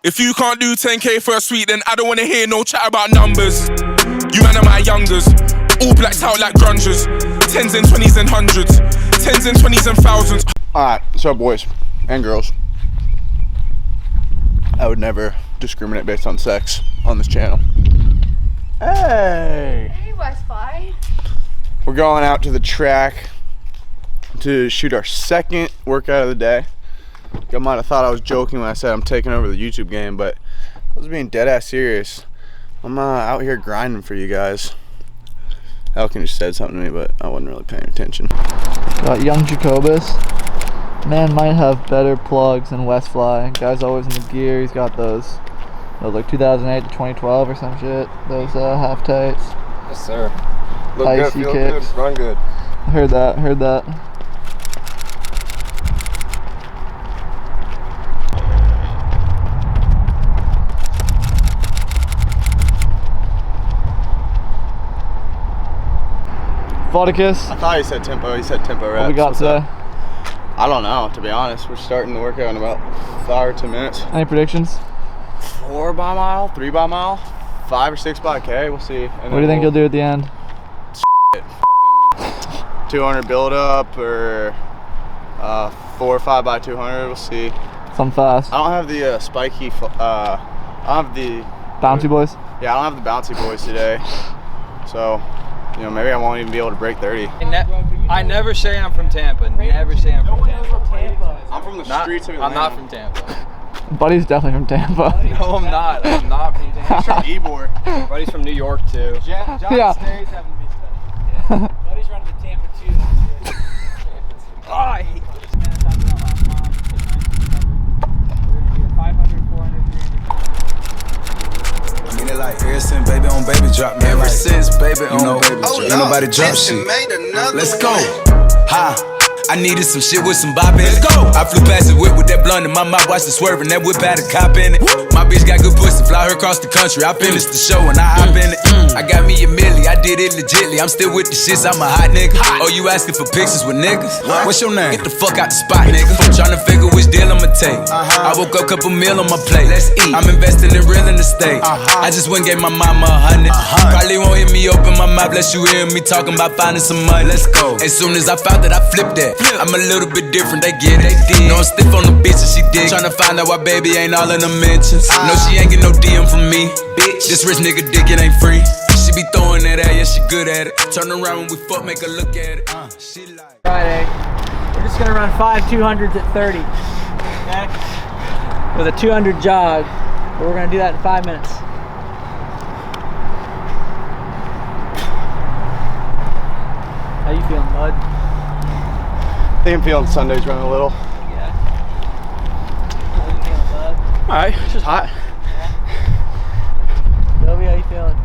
If you can't do 10K first week, then I don't wanna hear no chat about numbers. You man are my youngers, all blacked out like grungers. 10s and 20s and hundreds, 10s and 20s and thousands. Alright, so boys and girls, I would never discriminate based on sex on this channel. Hey! Hey, WesFly. We're going out to the track to shoot our second workout of the day. You might have thought I was joking when I said I'm taking over the YouTube game, but I was being dead ass serious. I'm out here grinding for you guys. Elkin just said something to me, but I wasn't really paying attention. Got young Jacobus. Man might have better plugs than WesFly. Guy's always in the gear. He's got those like 2008 to 2012 or some shit. Those half tights. Yes, sir. Look Icy good, feel kicks. good, run good. I heard that. Vodicus. I thought he said tempo. He said tempo reps. What we got today? I don't know, to be honest. We're starting the workout in about 5 or 10 minutes. Any predictions? 4 by mile, 3 by mile, 5 or 6 by K. We'll see. And What do you think you'll do at the end? 200 build up or 4 or 5 by 200. We'll see. Something fast. I don't have the spiky. I don't have the Bouncy boys? Yeah, I don't have the bouncy boys today. So, you know, maybe I won't even be able to break 30. I never say I'm from Tampa. Never say I'm from Tampa. I'm from the streets of Atlanta. I'm not from Tampa. Buddy's definitely from Tampa. No, I'm not. I'm not from Tampa. He's from Ybor. Buddy's from New York too. Yeah. Stays having to be special. Buddy's running to Tampa too. Oh, I hate this. Man, I talked about last month. We're gonna do 500, 400, 300. I mean it like ever since baby on baby drop, man. Ever since baby on baby drop. Ain't nobody drop shit. Let's go. Ha. I needed some shit with some bop in it. Let's go. I flew past the whip with that blunt in my mouth, watched it swerving. That whip had a cop in it. My bitch got good pussy, fly her across the country. I finished the show and I hop in it. I got me a milli, I did it legitly. I'm still with the shits, I'm a hot nigga. Oh, you asking for pictures with niggas? What's your name? Get the fuck out the spot, nigga. Tryna figure which deal I'ma take. I woke up, couple meal on my plate. Let's eat. I'm investing in real estate. I just went and gave my mama 100. Probably won't hear me open my mouth, unless you hear me talking about finding some money. Let's go. As soon as I found that, I flipped that. I'm a little bit different, they get it. No, I'm stiff on the bitch and she dig. Tryna find out why baby ain't all in the mentions. No, she ain't get no DM from me. Bitch, this rich nigga dick, it ain't free. She be throwing that at, yeah, she good at it. Turn around when we fuck, make her look at it. She like Friday. We're just gonna run 5 200s at 30. Okay? With a 200 jog. But we're gonna do that in 5 minutes. How you feeling, bud? I think I'm feeling Sunday's running a little. Yeah. How you feeling, bud? Alright, it's just hot. Yeah. Dobie, how you feeling?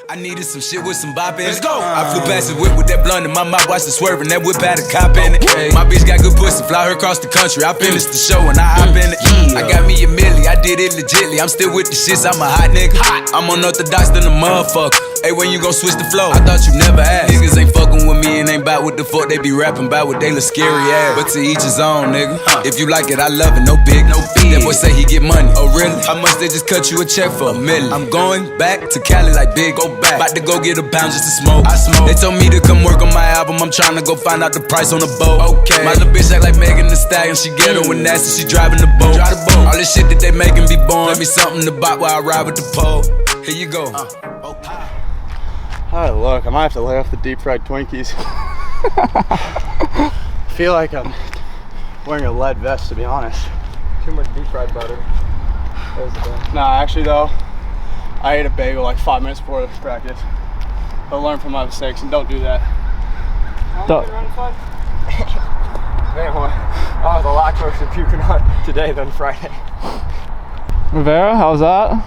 I needed some shit with some bop in it. Let's go. I flew past the whip with that blunt in my mouth, watched it swerving. That whip had a cop in it. My bitch got good pussy, fly her across the country. I finished the show and I hop in it. I got me a milli, I did it legitly. I'm still with the shits, I'm a hot nigga. I'm unorthodox than a motherfucker. Hey, when you gon' switch the flow? I thought you never asked. Niggas ain't fucking with me and ain't bout what the fuck they be rapping about, what they look scary ass. But to each his own, nigga. If you like it, I love it, no big, no fee. That boy say he get money. Oh really? How much they just cut you a check for? $1 million. I'm going back to Cali like big, go back. About to go get a pound just to smoke. I smoke. They told me to come work on my album. I'm trying to go find out the price on the boat. Okay. My little bitch act like Megan Thee Stallion. She ghetto and nasty. She driving the boat. Drive the boat. All this shit that they making be born. Let me something to buy while I ride with the pole. Here you go. Oh look, I might have to lay off the deep fried Twinkies. I feel like I'm wearing a lead vest, to be honest. Too much deep fried butter. Nah, actually though, I ate a bagel like 5 minutes before the practice. I'll learn from my mistakes and don't do that. Don't. Man, well, I was a lot closer to puking on today than Friday. Rivera, how's that?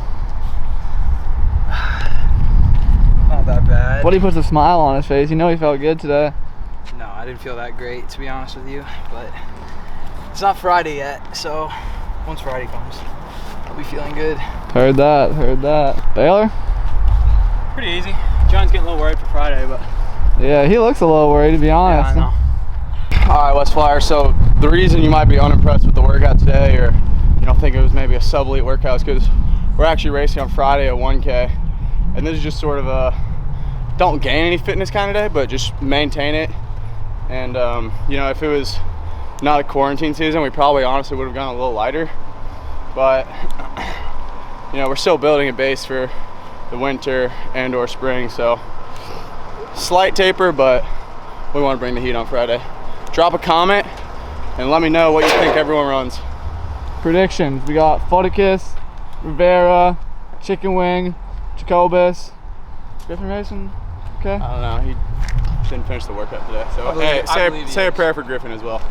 Not that bad. Buddy puts a smile on his face. You know he felt good today. No, I didn't feel that great, to be honest with you. But it's not Friday yet, so once Friday comes, I'll be feeling good. Heard that. Baylor? Pretty easy. John's getting a little worried for Friday, but Yeah, he looks a little worried, to be honest. Yeah, I know. All right, West Flyer. So the reason you might be unimpressed with the workout today, or you know, think it was maybe a sub-elite workout, is because we're actually racing on Friday at 1K, and this is just sort of a don't gain any fitness kind of day, but just maintain it. And you know, if it was not a quarantine season, we probably honestly would have gone a little lighter. But you know, we're still building a base for the winter and/or spring, so slight taper, but we want to bring the heat on Friday. Drop a comment and let me know what you think everyone runs. Predictions. We got Foticus, Rivera, Chicken Wing, Jacobus. Griffin racing? Okay. I don't know. He didn't finish the workout today. So I believe hey, say a prayer for Griffin as well.